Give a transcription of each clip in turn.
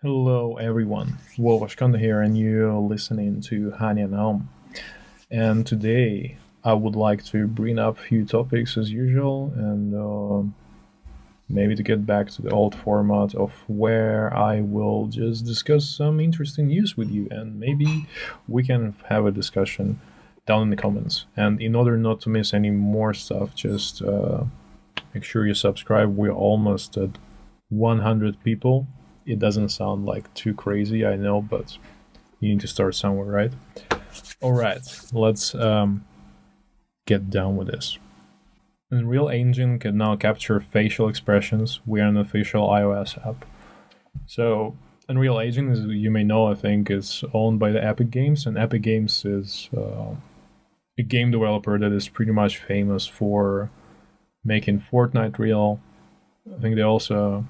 Hello, everyone. Wolvashkanda here, and you're listening to Hani and Home. And today, I would like to bring up a few topics as usual, and maybe to get back to the old format of where I will just discuss some interesting news with you, and maybe we can have a discussion down in the comments. And in order not to miss any more stuff, just make sure you subscribe. We're almost at 100 people. It doesn't sound like too crazy, I know, but you need to start somewhere, right? All right, let's get down with this. Unreal Engine can now capture facial expressions. We are an official iOS app. So Unreal Engine, as you may know, I think, is owned by the Epic Games, and Epic Games is a game developer that is pretty much famous for making Fortnite real. I think they also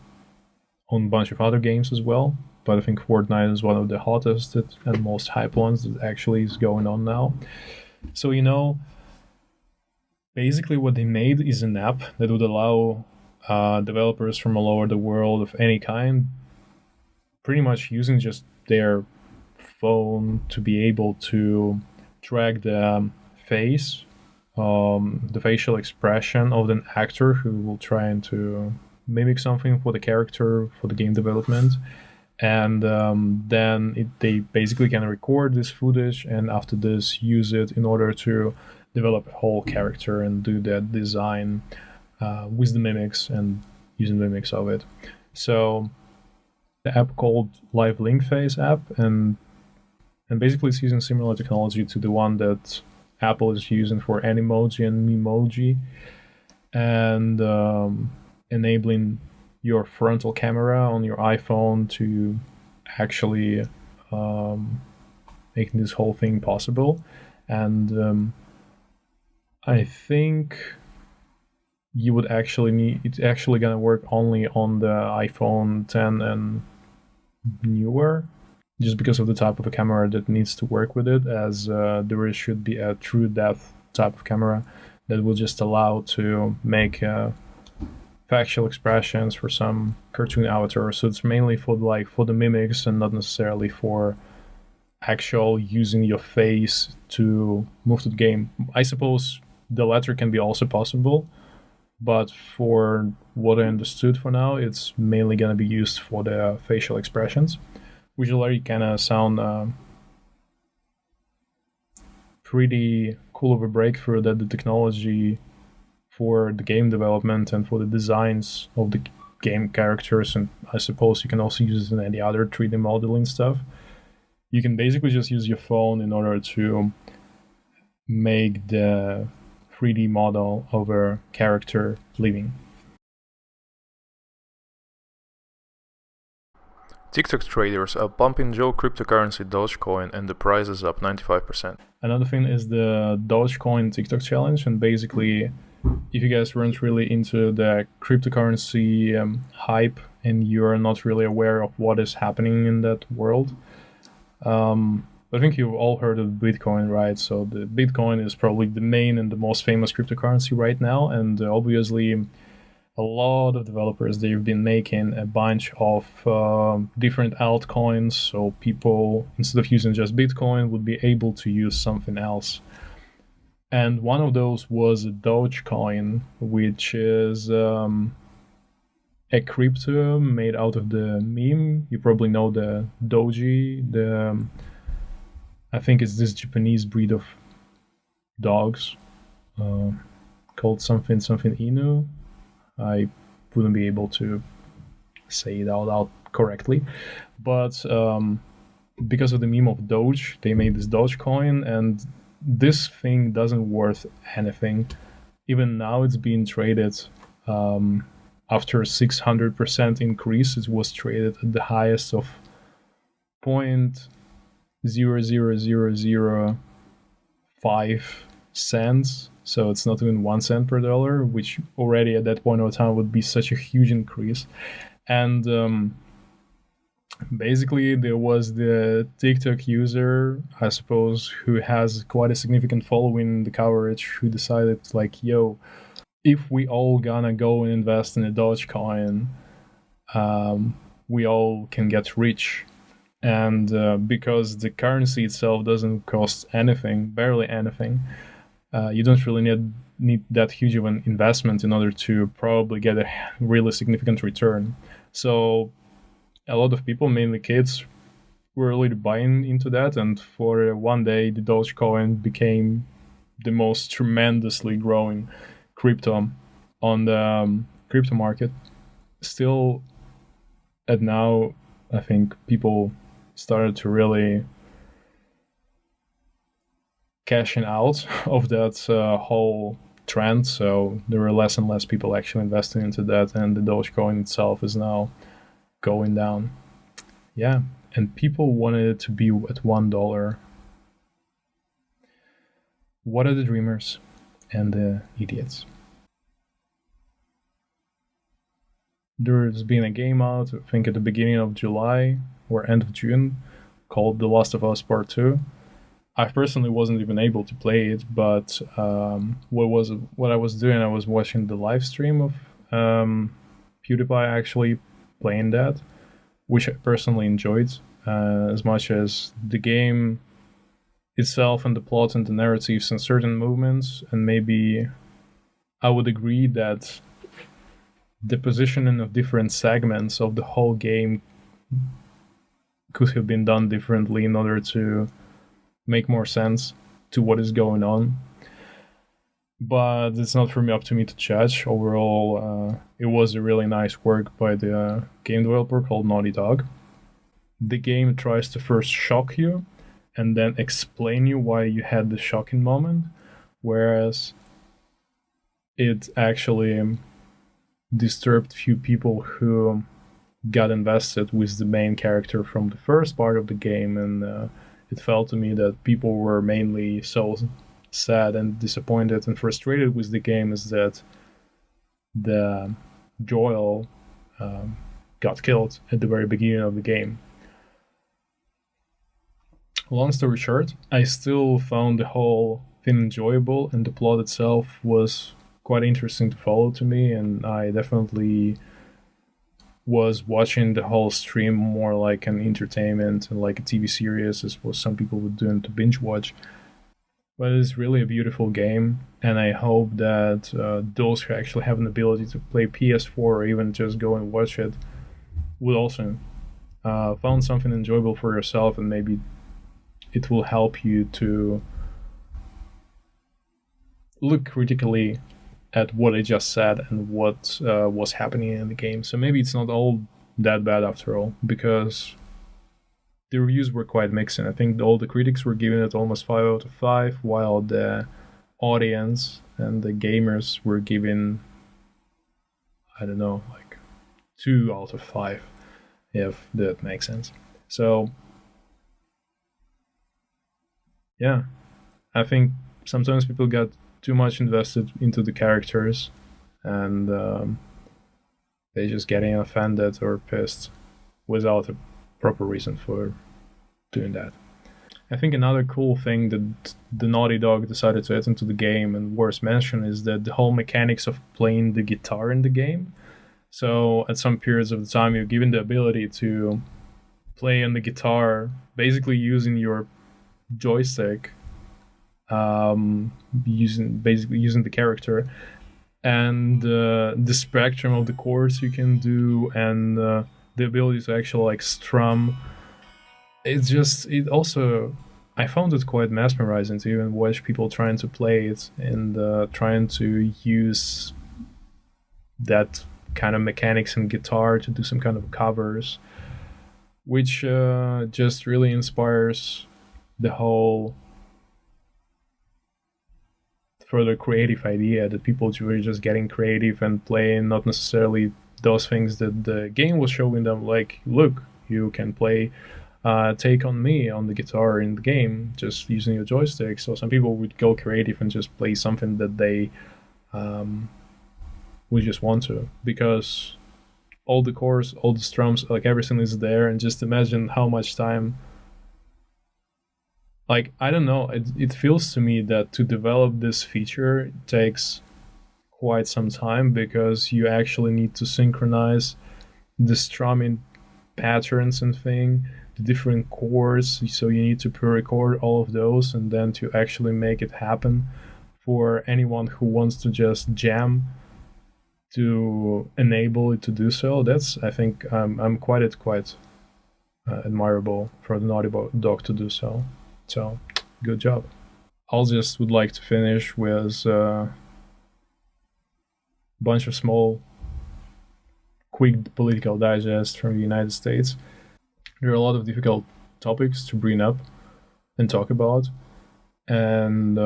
own a bunch of other games as well, but I think Fortnite is one of the hottest and most hype ones that actually is going on now. So, basically what they made is an app that would allow developers from all over the world of any kind, pretty much using just their phone, to be able to track the face, the facial expression of an actor who will try to mimic something for the character for the game development. And then they basically can record this footage, and after this use it in order to develop a whole character and do that design with the mimics and using the mimics of it. So the app called Live Link Face app, and basically it's using similar technology to the one that Apple is using for Animoji and Memoji, and enabling your frontal camera on your iPhone to actually making this whole thing possible. And I think you would actually need it's actually gonna work only on the iPhone 10 and newer, just because of the type of a camera that needs to work with it, as there should be a true depth type of camera that will just allow to make facial expressions for some cartoon avatar. So it's mainly for the mimics and not necessarily for actual using your face to move to the game. I suppose the latter can be also possible, but for what I understood for now, it's mainly going to be used for the facial expressions, which already kind of sound pretty cool of a breakthrough, that the technology for the game development and for the designs of the game characters, and I suppose you can also use it in any other 3D modeling stuff. You can basically just use your phone in order to make the 3D model of a character living. TikTok traders are pumping Joe cryptocurrency Dogecoin and the price is up 95%. Another thing is the Dogecoin TikTok challenge, and basically, if you guys weren't really into the cryptocurrency hype and you're not really aware of what is happening in that world, I think you've all heard of Bitcoin, right? So the Bitcoin is probably the main and the most famous cryptocurrency right now, and obviously a lot of developers, they've been making a bunch of different altcoins, so people, instead of using just Bitcoin, would be able to use something else. And one of those was Dogecoin, which is a crypto made out of the meme. You probably know the Doji. I think it's this Japanese breed of dogs called something Inu. I wouldn't be able to say it out loud correctly, but because of the meme of Doge, they made this Dogecoin, and this thing doesn't worth anything. Even now, it's being traded after a 600% increase. It was traded at the highest of 0.00005 cents. So it's not even 1 cent per dollar, which already at that point of time would be such a huge increase. And basically, there was the TikTok user, I suppose, who has quite a significant following in the coverage, who decided, like, yo, if we all gonna go and invest in a Dogecoin, we all can get rich. And because the currency itself doesn't cost anything, barely anything, you don't really need that huge of an investment in order to probably get a really significant return. So a lot of people, mainly kids, were really buying into that, and for one day the Dogecoin became the most tremendously growing crypto on the crypto market. Still, at now, I think people started to really cashing out of that whole trend. So there were less and less people actually investing into that, and the Dogecoin itself is now going down. Yeah, and people wanted it to be at $1. What are the dreamers and the idiots? There's been a game out, I think at the beginning of July or end of June, called The Last of Us Part 2. I personally wasn't even able to play it, but what I was doing, I was watching the live stream of PewDiePie actually playing that, which I personally enjoyed as much as the game itself and the plot and the narratives and certain movements. And maybe I would agree that the positioning of different segments of the whole game could have been done differently in order to make more sense to what is going on. But it's not for me up to me to judge. Overall, it was a really nice work by the game developer called Naughty Dog. The game tries to first shock you and then explain you why you had the shocking moment, whereas it actually disturbed few people who got invested with the main character from the first part of the game, and it felt to me that people were mainly so sad and disappointed and frustrated with the game is that the Joel got killed at the very beginning of the game. Long story short, I still found the whole thing enjoyable, and the plot itself was quite interesting to follow to me, and I definitely was watching the whole stream more like an entertainment and like a TV series, as what some people would do to binge watch. But it's really a beautiful game, and I hope that those who actually have an ability to play PS4 or even just go and watch it would also found something enjoyable for yourself, and maybe it will help you to look critically at what I just said and what was happening in the game. So maybe it's not all that bad after all, because the reviews were quite mixed. I think all the critics were giving it almost 5 out of 5, while the audience and the gamers were giving, I don't know, like 2 out of 5, if that makes sense. So, yeah, I think sometimes people got too much invested into the characters, and they just getting offended or pissed without a proper reason for doing that. I think another cool thing that the Naughty Dog decided to add into the game and worth mention is that the whole mechanics of playing the guitar in the game. So at some periods of the time, you're given the ability to play on the guitar, basically using your joystick, using the character, and the spectrum of the chords you can do, and the ability to actually like strum. I found it quite mesmerizing to even watch people trying to play it and trying to use that kind of mechanics in guitar to do some kind of covers, which just really inspires the whole further creative idea that people were just getting creative and playing not necessarily those things that the game was showing them, like, look, you can play Take On Me on the guitar in the game just using your joystick. So some people would go creative and just play something that they would just want to, because all the chords, all the strums, like everything is there. And just imagine how much time, like, I don't know, it feels to me that to develop this feature takes quite some time, because you actually need to synchronize the strumming patterns and thing, the different chords. So you need to pre-record all of those, and then to actually make it happen for anyone who wants to just jam, to enable it to do so. That's, I think, I'm quite admirable for the Naughty Dog to do so. So good job. I'll just would like to finish with a bunch of small, quick political digests from the United States. There are a lot of difficult topics to bring up and talk about, and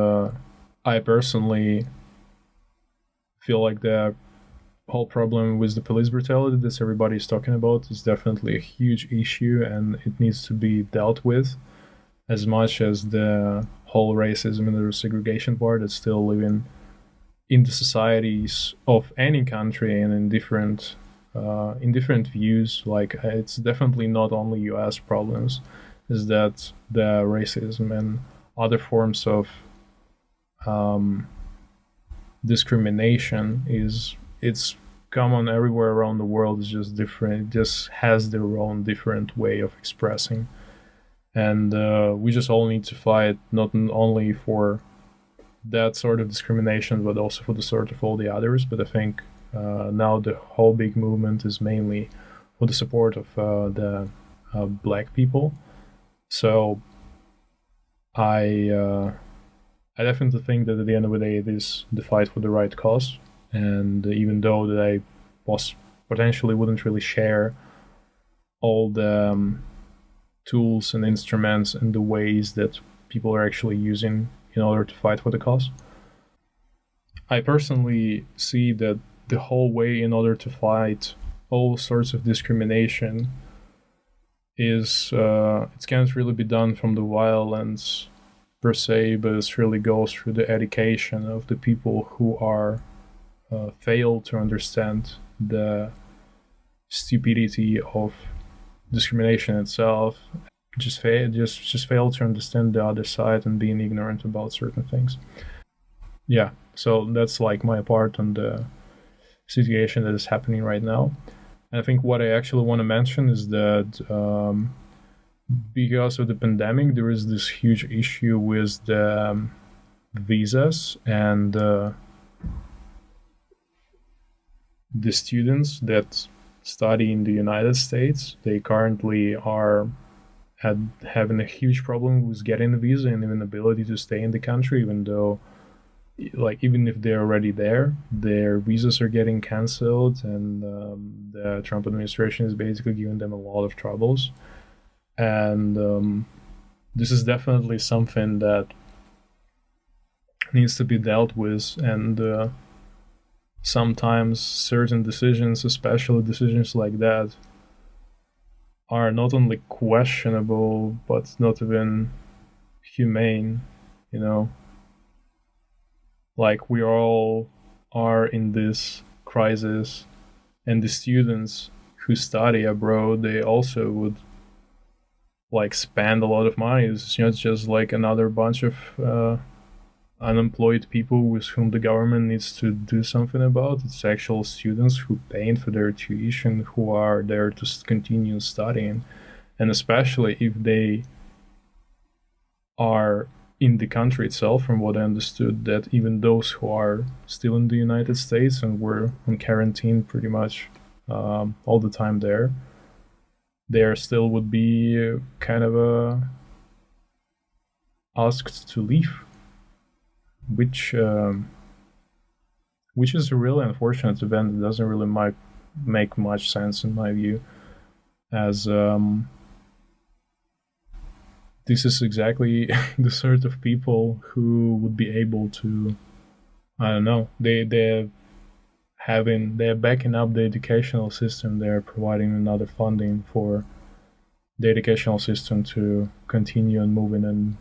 I personally feel like the whole problem with the police brutality that everybody's talking about is definitely a huge issue, and it needs to be dealt with, as much as the whole racism and the segregation part that's still living in the societies of any country and in different views. Like, it's definitely not only U.S. problems, is that the racism and other forms of discrimination it's common everywhere around the world. It's just different. It just has their own different way of expressing, and we just all need to fight not only for that sort of discrimination, but also for the sort of all the others. But I think now the whole big movement is mainly for the support of the black people. So I definitely think that at the end of the day, it is the fight for the right cause. And even though that I potentially wouldn't really share all the tools and instruments and the ways that people are actually using in order to fight for the cause, I personally see that the whole way in order to fight all sorts of discrimination is it can't really be done from the violence per se, but it really goes through the education of the people who are fail to understand the stupidity of discrimination itself, just fail to understand the other side and being ignorant about certain things. Yeah, so that's like my part on the situation that is happening right now. And I think what I actually want to mention is that because of the pandemic, there is this huge issue with the visas and the students that study in the United States. They currently are having a huge problem with getting a visa and even ability to stay in the country, even though, like, even if they're already there, their visas are getting cancelled, and the Trump administration is basically giving them a lot of troubles. And this is definitely something that needs to be dealt with, and sometimes certain decisions, especially decisions like that, are not only questionable but not even humane, you know? Like, we all are in this crisis, and the students who study abroad, they also would like spend a lot of money. It's not just like another bunch of unemployed people with whom the government needs to do something about. It's actual students who pay for their tuition, who are there to continue studying, and especially if they are in the country itself. From what I understood, that even those who are still in the United States and were on quarantine pretty much all the time there still would be kind of asked to leave, which is a really unfortunate event. It doesn't really make much sense in my view, as this is exactly the sort of people who would be able to, I don't know, they're backing up the educational system. They're providing another funding for the educational system to continue and moving and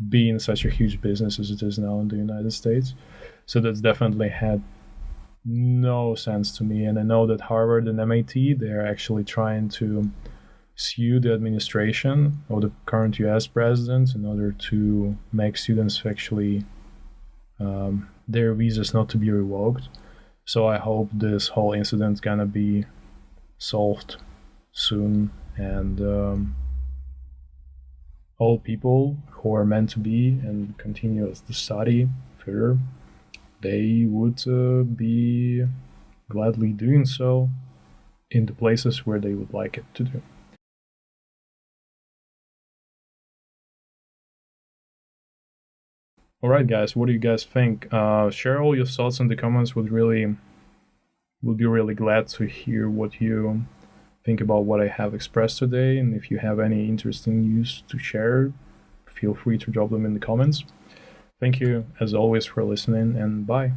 being such a huge business as it is now in the United States. So that's definitely had no sense to me. And I know that Harvard and MIT, they're actually trying to sue the administration or the current US president in order to make students actually their visas not to be revoked. So I hope this whole incident gonna be solved soon, and all people who are meant to be and continue the study further, they would be gladly doing so in the places where they would like it to do. All right, guys, what do you guys think? Share all your thoughts in the comments. Would be really glad to hear what you think about what I have expressed today. And if you have any interesting news to share, feel free to drop them in the comments. Thank you, as always, for listening, and bye.